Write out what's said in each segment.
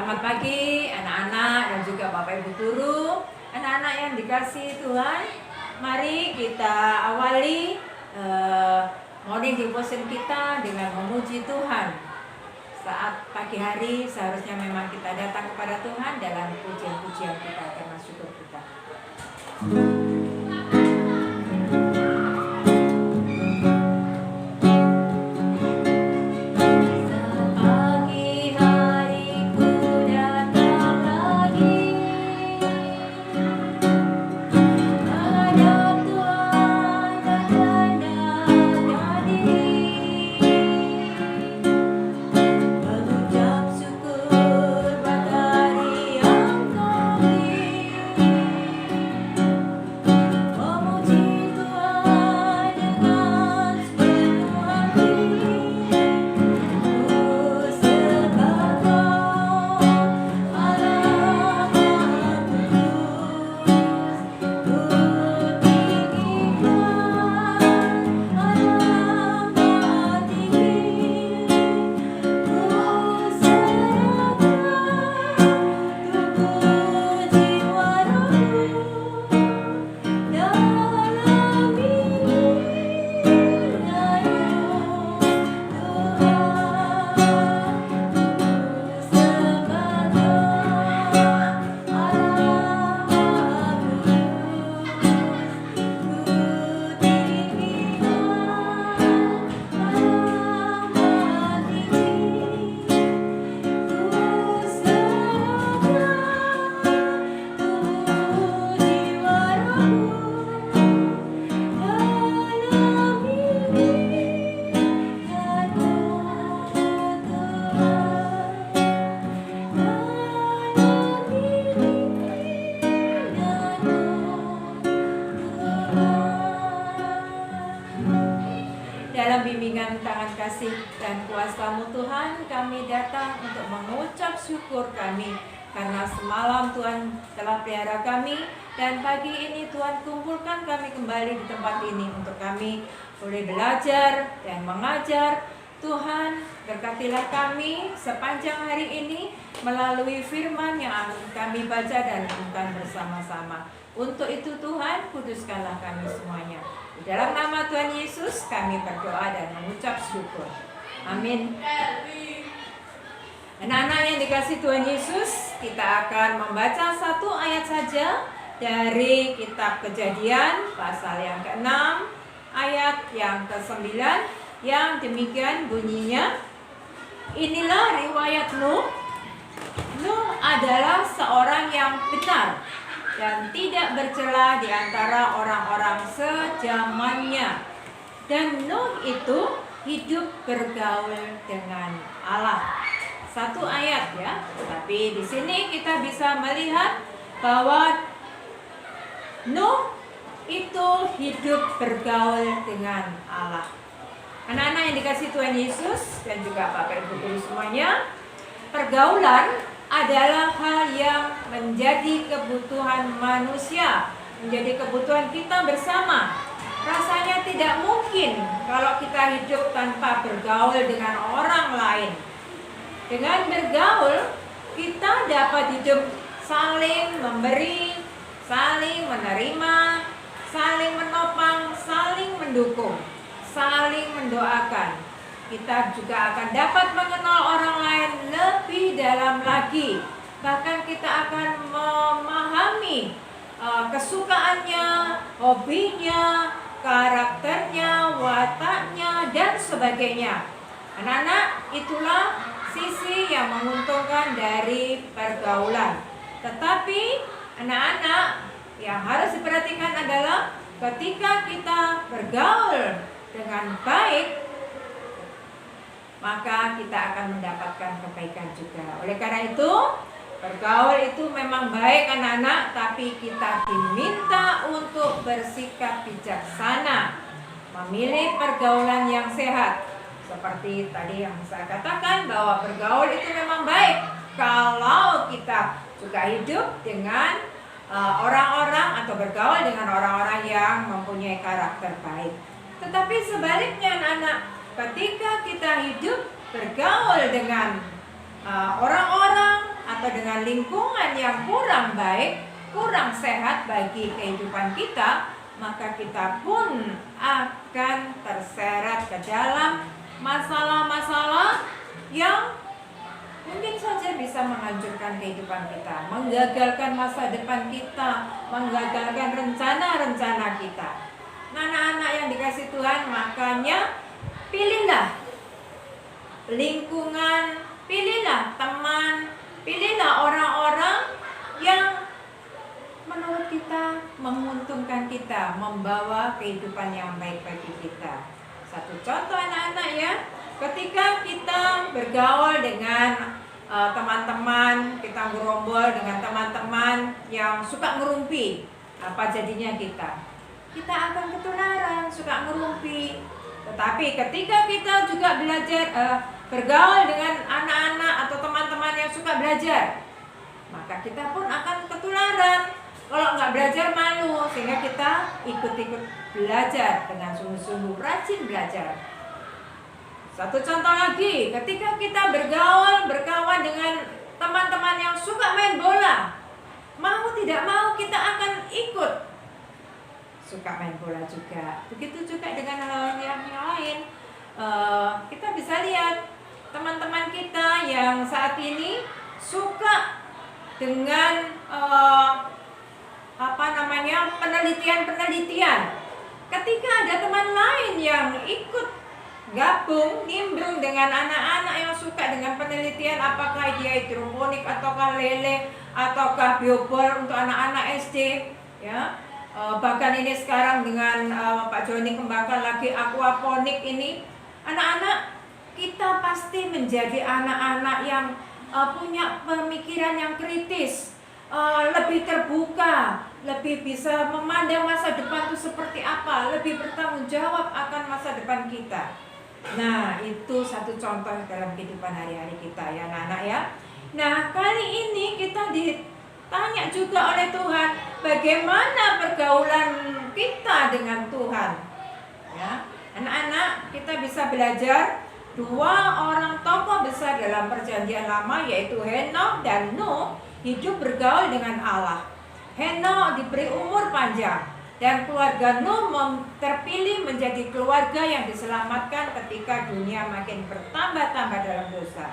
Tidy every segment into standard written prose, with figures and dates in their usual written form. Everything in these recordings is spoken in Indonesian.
Selamat pagi anak-anak dan juga Bapak Ibu guru. Anak-anak yang dikasihi Tuhan, mari kita awali morning devotion kita dengan memuji Tuhan. Saat pagi hari seharusnya memang kita datang kepada Tuhan dalam pujian-pujian kita karena syukur kita. Bimbingan tangan kasih dan kuasa-Mu Tuhan, kami datang untuk mengucap syukur kami karena semalam Tuhan telah pelihara kami dan pagi ini Tuhan kumpulkan kami kembali di tempat ini untuk kami boleh belajar dan mengajar. Tuhan, berkatilah kami sepanjang hari ini melalui firman yang akan kami baca dan renungkan bersama-sama. Untuk itu Tuhan, kuduskanlah kami semuanya. Di dalam nama Tuhan Yesus kami berdoa dan mengucap syukur. Amin. Anak-anak yang dikasihi Tuhan Yesus, kita akan membaca satu ayat saja dari kitab Kejadian pasal yang ke-6 ayat yang ke-9 yang demikian bunyinya. Inilah riwayat Nuh. Nuh adalah seorang yang benar dan tidak bercela di antara orang-orang sejamannya. Dan Nuh itu hidup bergaul dengan Allah. Satu ayat ya, tapi di sini kita bisa melihat bahwa Nuh itu hidup bergaul dengan Allah. Anak-anak yang dikasihi Tuhan Yesus dan juga Bapak Ibu guru semuanya, pergaulan adalah hal yang menjadi kebutuhan manusia, menjadi kebutuhan kita bersama. Rasanya tidak mungkin kalau kita hidup tanpa bergaul dengan orang lain. Dengan bergaul, kita dapat hidup saling memberi, saling menerima, saling menopang, saling mendukung, saling mendoakan. Kita juga akan dapat mengenal orang lain lebih dalam lagi. Bahkan kita akan memahami kesukaannya, hobinya, karakternya, wataknya, dan sebagainya. Anak-anak, itulah sisi yang menguntungkan dari pergaulan. Tetapi anak-anak yang harus diperhatikan adalah ketika kita bergaul dengan baik, maka kita akan mendapatkan kebaikan juga. Oleh karena itu, bergaul itu memang baik anak-anak, tapi kita diminta untuk bersikap bijaksana, memilih pergaulan yang sehat. Seperti tadi yang saya katakan bahwa bergaul itu memang baik kalau kita juga hidup dengan orang-orang atau bergaul dengan orang-orang yang mempunyai karakter baik. Tetapi sebaliknya anak-anak, ketika kita hidup bergaul dengan orang-orang atau dengan lingkungan yang kurang baik, kurang sehat bagi kehidupan kita, maka kita pun akan terseret ke dalam masalah-masalah yang mungkin saja bisa menghancurkan kehidupan kita, menggagalkan masa depan kita, menggagalkan rencana-rencana kita. Anak-anak yang dikasih Tuhan, makanya pilihlah lingkungan, pilihlah teman, pilihlah orang-orang yang menurut kita menguntungkan kita, membawa kehidupan yang baik bagi kita. Satu contoh anak-anak ya, ketika kita bergaul dengan teman-teman, kita gerombol dengan teman-teman yang suka ngerumpi, apa jadinya kita? Kita akan ketularan, suka ngerumpi. Tetapi ketika kita juga belajar bergaul dengan anak-anak atau teman-teman yang suka belajar, maka kita pun akan ketularan. Kalau nggak belajar malu, sehingga kita ikut-ikut belajar dengan sungguh-sungguh rajin belajar. Satu contoh lagi, ketika kita bergaul, berkawan dengan teman-teman yang suka main bola, mau tidak mau kita akan ikut suka main bola juga. Begitu juga dengan hal yang lain. Kita bisa lihat teman-teman kita yang saat ini suka dengan penelitian. Ketika ada teman lain yang ikut gabung, nimbrung dengan anak-anak yang suka dengan penelitian, apakah dia hidroponik ataukah lele ataukah biobor untuk anak-anak SD, ya. Bahkan ini sekarang dengan Pak Joni kembangkan lagi aquaponik ini, anak-anak kita pasti menjadi anak-anak yang punya pemikiran yang kritis, lebih terbuka, lebih bisa memandang masa depan itu seperti apa, lebih bertanggung jawab akan masa depan kita. Nah, itu satu contoh dalam kehidupan hari-hari kita ya anak-anak ya. Nah, kali ini kita ditanya juga oleh Tuhan, bagaimana pergaulan kita dengan Tuhan. Ya, anak-anak, kita bisa belajar dua orang tokoh besar dalam Perjanjian Lama, yaitu Henokh dan Nuh, hidup bergaul dengan Allah. Henokh diberi umur panjang, dan keluarga Nuh terpilih menjadi keluarga yang diselamatkan ketika dunia makin bertambah-tambah dalam dosa.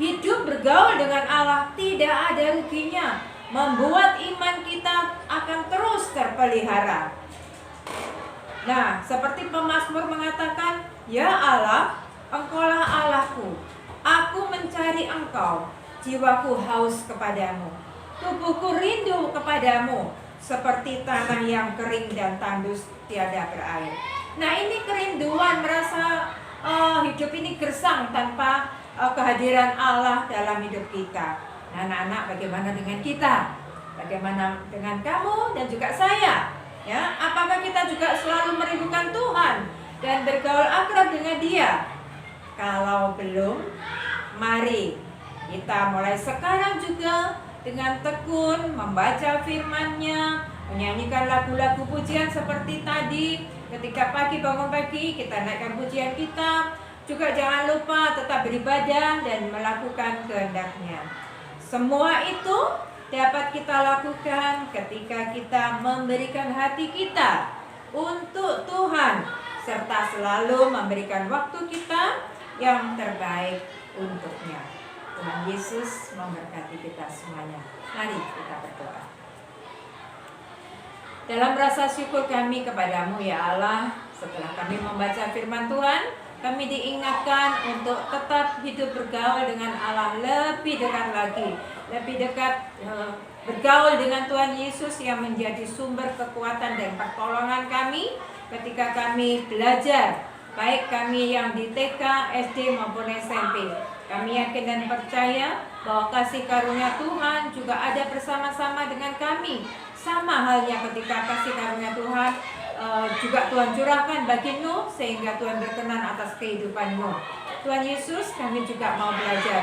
Hidup bergaul dengan Allah tidak ada ruginya, membuat iman kita akan terus terpelihara. Nah, seperti pemazmur mengatakan, "Ya Allah, Engkaulah Allahku, aku mencari Engkau, jiwaku haus kepadamu, tubuhku rindu kepadamu, seperti tanah yang kering dan tandus tiada berair." Nah, ini kerinduan, merasa hidup ini gersang tanpa kehadiran Allah dalam hidup kita. Nah, anak-anak, bagaimana dengan kita? Bagaimana dengan kamu dan juga saya? Ya, apakah kita juga selalu merindukan Tuhan dan bergaul akrab dengan Dia? Kalau belum, mari kita mulai sekarang juga dengan tekun membaca firman-Nya, menyanyikan lagu-lagu pujian seperti tadi. Ketika pagi bangun pagi, kita naikkan pujian kita. Juga jangan lupa tetap beribadah dan melakukan kehendak-Nya. Semua itu dapat kita lakukan ketika kita memberikan hati kita untuk Tuhan, serta selalu memberikan waktu kita yang terbaik untuknya. Tuhan Yesus memberkati kita semuanya. Mari kita berdoa. Dalam rasa syukur kami kepadamu ya Allah, setelah kami membaca firman Tuhan, kami diingatkan untuk tetap hidup bergaul dengan Allah lebih dekat lagi, lebih dekat bergaul dengan Tuhan Yesus yang menjadi sumber kekuatan dan pertolongan kami ketika kami belajar, baik kami yang di TK, SD maupun SMP. Kami yakin dan percaya bahwa kasih karunia Tuhan juga ada bersama-sama dengan kami. Sama halnya ketika kasih karunia Tuhan juga Tuhan curahkan bagi Nuh, sehingga Tuhan berkenan atas kehidupan Nuh. Tuhan Yesus, kami juga mau belajar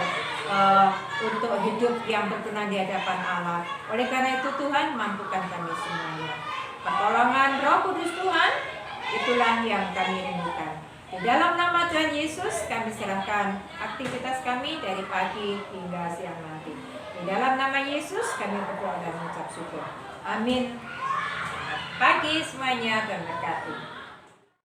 untuk hidup yang berkenan di hadapan Allah. Oleh karena itu Tuhan, mampukan kami semuanya. Pertolongan Roh Kudus Tuhan, itulah yang kami rindukan. Di dalam nama Tuhan Yesus, kami serahkan aktivitas kami dari pagi hingga siang nanti. dalam nama Yesus kami berdoa dan mengucap syukur. Amin. Pagi semuanya, Tuhan berkati.